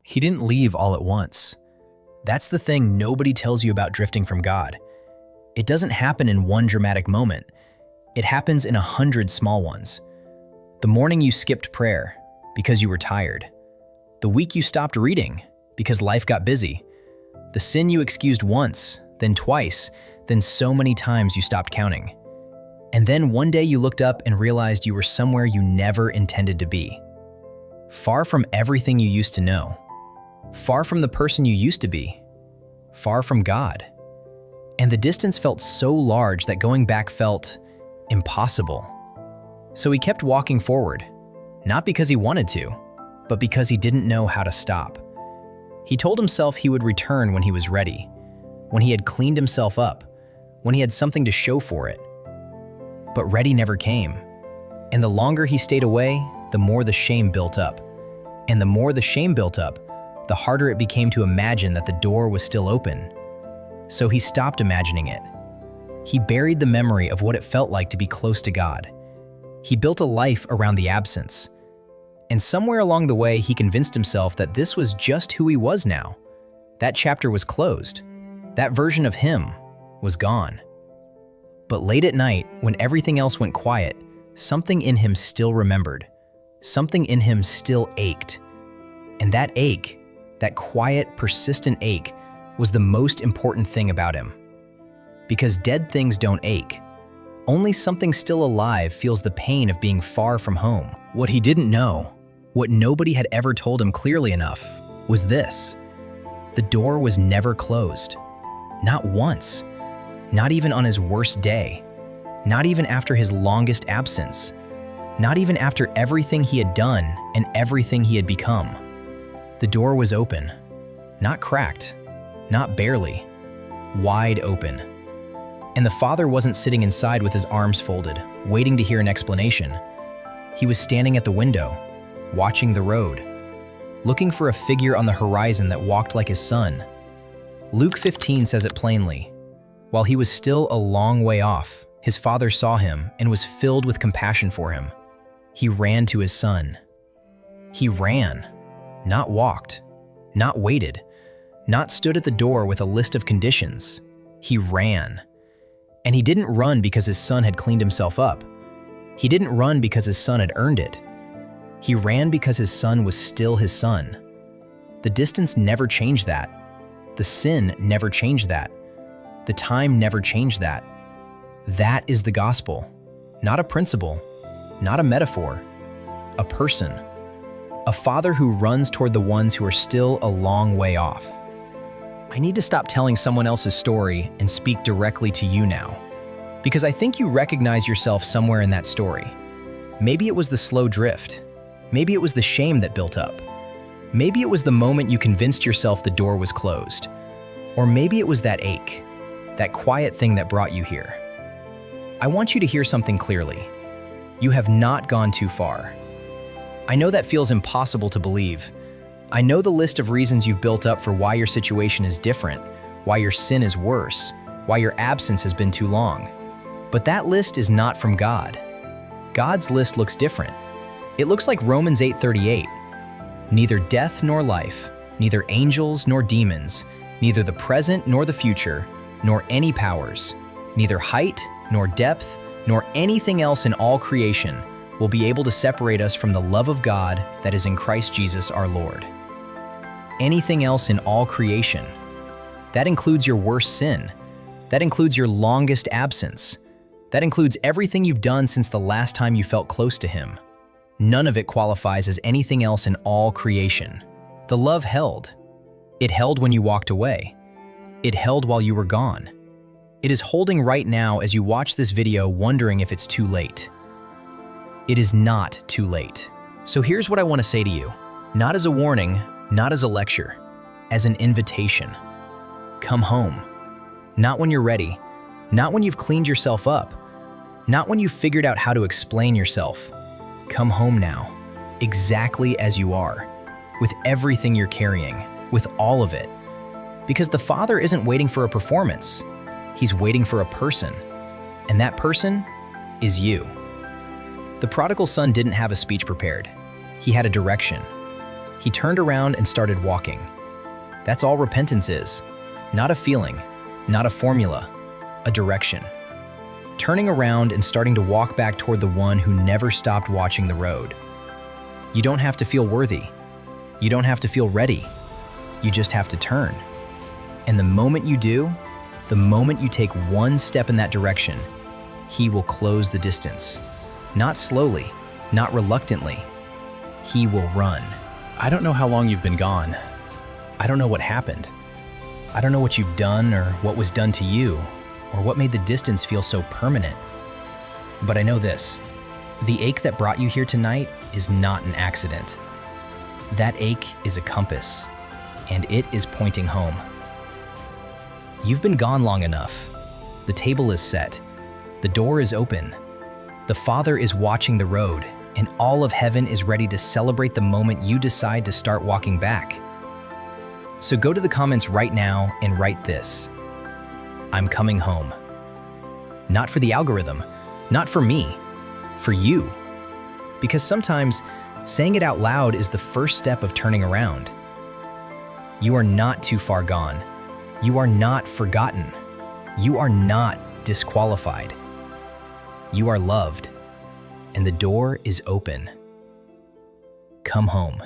He didn't leave all at once. That's the thing nobody tells you about drifting from God. It doesn't happen in one dramatic moment. It happens in 100 small ones. The morning you skipped prayer because you were tired. The week you stopped reading because life got busy. The sin you excused once, then twice, then so many times you stopped counting. And then one day you looked up and realized you were somewhere you never intended to be. Far from everything you used to know. Far from the person you used to be. Far from God. And the distance felt so large that going back felt impossible. So he kept walking forward, not because he wanted to, but because he didn't know how to stop. He told himself he would return when he was ready, when he had cleaned himself up, when he had something to show for it. But ready never came. And the longer he stayed away, the more the shame built up. And the more the shame built up, the harder it became to imagine that the door was still open. So he stopped imagining it. He buried the memory of what it felt like to be close to God. He built a life around the absence. And somewhere along the way, he convinced himself that this was just who he was now. That chapter was closed. That version of him was gone. But late at night, when everything else went quiet, something in him still remembered. Something in him still ached. And that ache, that quiet, persistent ache, was the most important thing about him. Because dead things don't ache. Only something still alive feels the pain of being far from home. What he didn't know, what nobody had ever told him clearly enough, was this. The door was never closed. Not once. Not even on his worst day. Not even after his longest absence. Not even after everything he had done and everything he had become. The door was open. Not cracked. Not barely. Wide open. And the father wasn't sitting inside with his arms folded, waiting to hear an explanation. He was standing at the window, watching the road, looking for a figure on the horizon that walked like his son. Luke 15 says it plainly. While he was still a long way off, his father saw him and was filled with compassion for him. He ran to his son. He ran, not walked, not waited, not stood at the door with a list of conditions. He ran. And he didn't run because his son had cleaned himself up. He didn't run because his son had earned it. He ran because his son was still his son. The distance never changed that. The sin never changed that. The time never changed that. That is the gospel. Not a principle, not a metaphor, a person. A father who runs toward the ones who are still a long way off. I need to stop telling someone else's story and speak directly to you now, because I think you recognize yourself somewhere in that story. Maybe it was the slow drift. Maybe it was the shame that built up. Maybe it was the moment you convinced yourself the door was closed. Or maybe it was that ache, that quiet thing that brought you here. I want you to hear something clearly. You have not gone too far. I know that feels impossible to believe. I know the list of reasons you've built up for why your situation is different, why your sin is worse, why your absence has been too long. But that list is not from God. God's list looks different. It looks like Romans 8:38. Neither death nor life, neither angels nor demons, neither the present nor the future, nor any powers, neither height nor depth, nor anything else in all creation will be able to separate us from the love of God that is in Christ Jesus our Lord. Anything else in all creation. That includes your worst sin. That includes your longest absence. That includes everything you've done since the last time you felt close to Him. None of it qualifies as anything else in all creation. The love held. It held when you walked away. It held while you were gone. It is holding right now as you watch this video, wondering if it's too late. It is not too late. So here's what I want to say to you. Not as a warning, not as a lecture, as an invitation. Come home. Not when you're ready. Not when you've cleaned yourself up. Not when you've figured out how to explain yourself. Come home now, exactly as you are, with everything you're carrying, with all of it. Because the Father isn't waiting for a performance. He's waiting for a person. And that person is you. The prodigal son didn't have a speech prepared. He had a direction. He turned around and started walking. That's all repentance is. Not a feeling, not a formula, a direction. Turning around and starting to walk back toward the one who never stopped watching the road. You don't have to feel worthy. You don't have to feel ready. You just have to turn. And the moment you do, the moment you take one step in that direction, he will close the distance. Not slowly, not reluctantly. He will run. I don't know how long you've been gone. I don't know what happened. I don't know what you've done or what was done to you or what made the distance feel so permanent. But I know this. The ache that brought you here tonight is not an accident. That ache is a compass, and it is pointing home. You've been gone long enough. The table is set. The door is open. The Father is watching the road, and all of heaven is ready to celebrate the moment you decide to start walking back. So go to the comments right now and write this: I'm coming home. Not for the algorithm, not for me, for you. Because sometimes saying it out loud is the first step of turning around. You are not too far gone. You are not forgotten. You are not disqualified. You are loved, and the door is open. Come home.